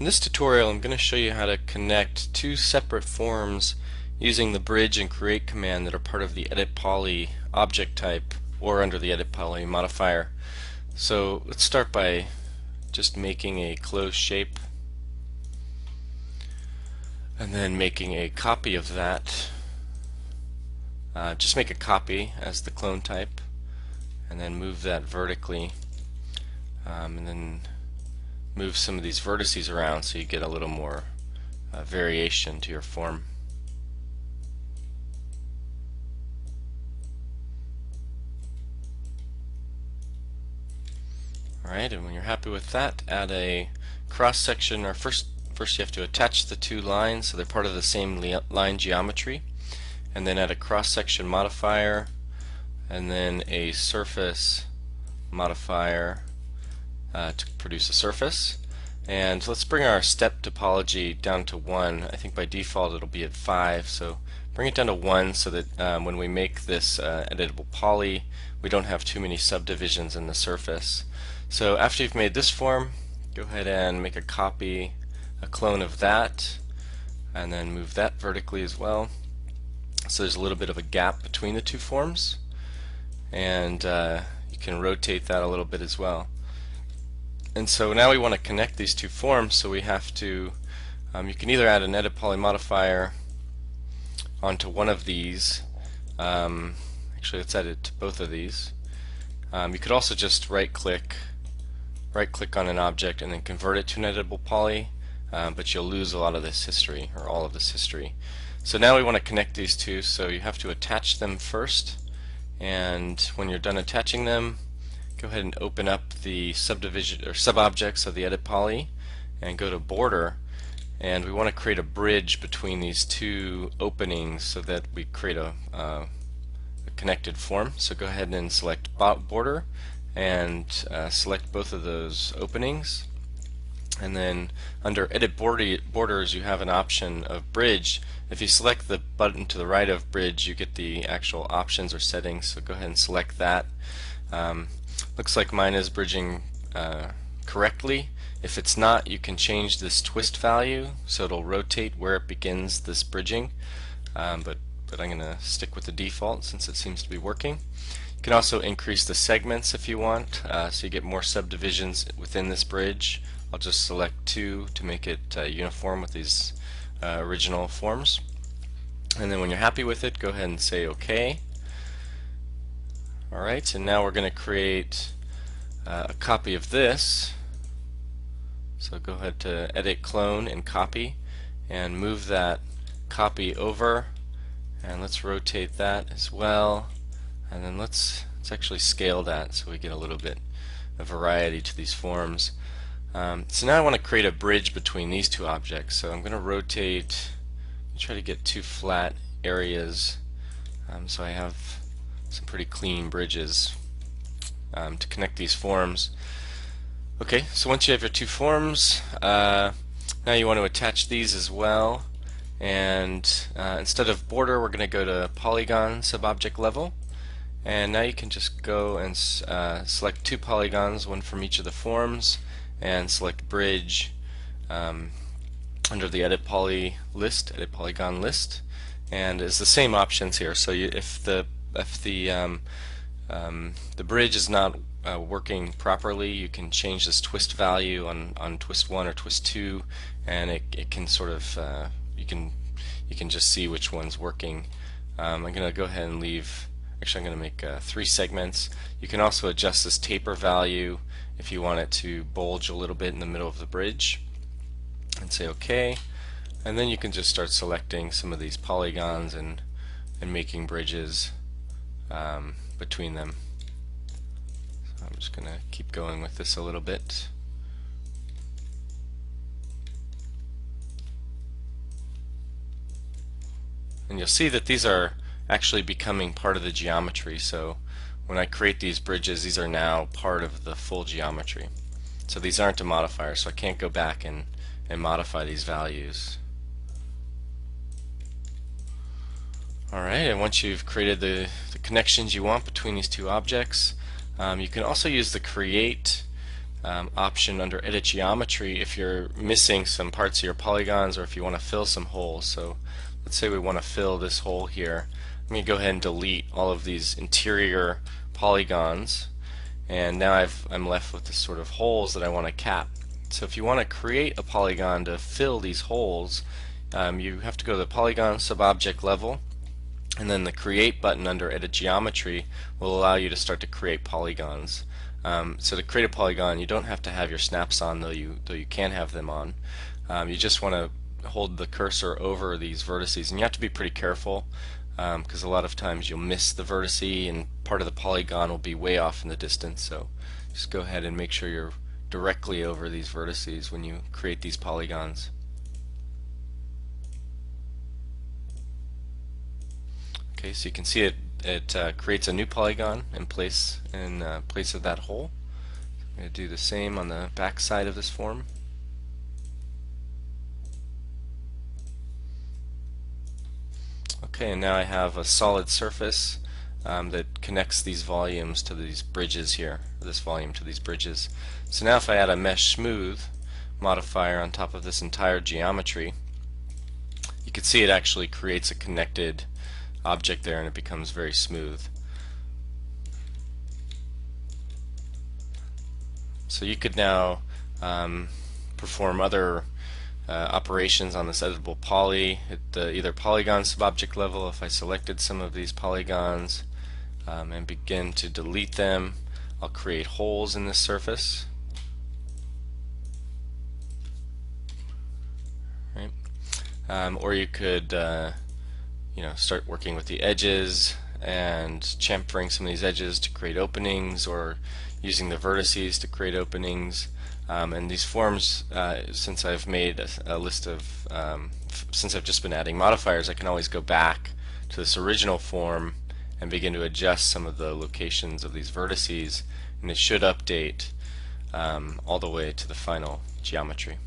In this tutorial, I'm going to show you how to connect two separate forms using the bridge and create command that are part of the edit poly object type or under the edit poly modifier. So let's start by just making a closed shape and then making a copy of that. Just make a copy as the clone type and then move that vertically, and then move some of these vertices around so you get a little more variation to your form. Alright, and when you're happy with that, add a cross section, or first you have to attach the two lines so they're part of the same line geometry, and then add a cross section modifier and then a surface modifier to produce a surface. And let's bring our step topology down to 1. I think by default it'll be at 5, so bring it down to 1 so that when we make this editable poly, we don't have too many subdivisions in the surface. So after you've made this form, go ahead and make a copy, a clone of that, and then move that vertically as well. So there's a little bit of a gap between the two forms, and you can rotate that a little bit as well. And so now we want to connect these two forms, so we have to, you can either add an edit poly modifier onto one of these. Actually, let's add it to both of these. You could also just right click on an object and then convert it to an editable poly, but you'll lose a lot of this history, or all of this history. So now we want to connect these two, so you have to attach them first, and when you're done attaching them, go ahead and open up the subdivision or sub-objects of the edit poly and go to border, and we want to create a bridge between these two openings so that we create a connected form. So go ahead and select border and select both of those openings, and then under edit borders you have an option of bridge. If you select the button to the right of bridge, you get the actual options or settings, so go ahead and select that. Looks like mine is bridging correctly. If it's not, you can change this twist value so it'll rotate where it begins this bridging, but I'm going to stick with the default since it seems to be working. You can also increase the segments if you want, so you get more subdivisions within this bridge. I'll just select 2 to make it uniform with these original forms. And then when you're happy with it, go ahead and say OK. Alright, and now we're going to create a copy of this. So go ahead to edit, clone, and copy, and move that copy over, and let's rotate that as well, and then let's actually scale that so we get a little bit of variety to these forms. So now I want to create a bridge between these two objects, so I'm going to rotate, try to get two flat areas, so I have some pretty clean bridges to connect these forms. Okay, so once you have your two forms, now you want to attach these as well, and instead of border we're going to go to polygon subobject level, and now you can just go and select 2 polygons, one from each of the forms, and select bridge under the edit poly list, edit polygon list, and it's the same options here. So if the bridge is not working properly, you can change this twist value on twist 1 or twist 2, and it can sort of you can just see which one's working. I'm going to go ahead and leave. Actually, I'm going to make 3 segments. You can also adjust this taper value if you want it to bulge a little bit in the middle of the bridge, and say OK. And then you can just start selecting some of these polygons and making bridges between them. So I'm just going to keep going with this a little bit. And you'll see that these are actually becoming part of the geometry, so when I create these bridges, these are now part of the full geometry. So these aren't a modifier, so I can't go back and modify these values. Alright, and once you've created the connections you want between these two objects, you can also use the create option under Edit Geometry if you're missing some parts of your polygons or if you want to fill some holes. So let's say we want to fill this hole here. I'm going to go ahead and delete all of these interior polygons, and now I'm left with this sort of holes that I want to cap. So if you want to create a polygon to fill these holes, you have to go to the polygon subobject level, and then the create button under Edit Geometry will allow you to start to create polygons. So to create a polygon, you don't have to have your snaps on, though you can have them on. You just want to hold the cursor over these vertices, and you have to be pretty careful because a lot of times you'll miss the vertice and part of the polygon will be way off in the distance. So just go ahead and make sure you're directly over these vertices when you create these polygons. Okay, so you can see it creates a new polygon in place of that hole. I'm going to do the same on the back side of this form. Okay, and now I have a solid surface that connects these volumes to these bridges here, this volume to these bridges. So now if I add a mesh smooth modifier on top of this entire geometry, you can see it actually creates a connected object there and it becomes very smooth. So you could now perform other operations on this editable poly at the either polygon subobject level if I selected some of these polygons and begin to delete them. I'll create holes in this surface. Right. Or you could start working with the edges and chamfering some of these edges to create openings, or using the vertices to create openings. And these forms, since I've made a list of, since I've just been adding modifiers, I can always go back to this original form and begin to adjust some of the locations of these vertices, and it should update all the way to the final geometry.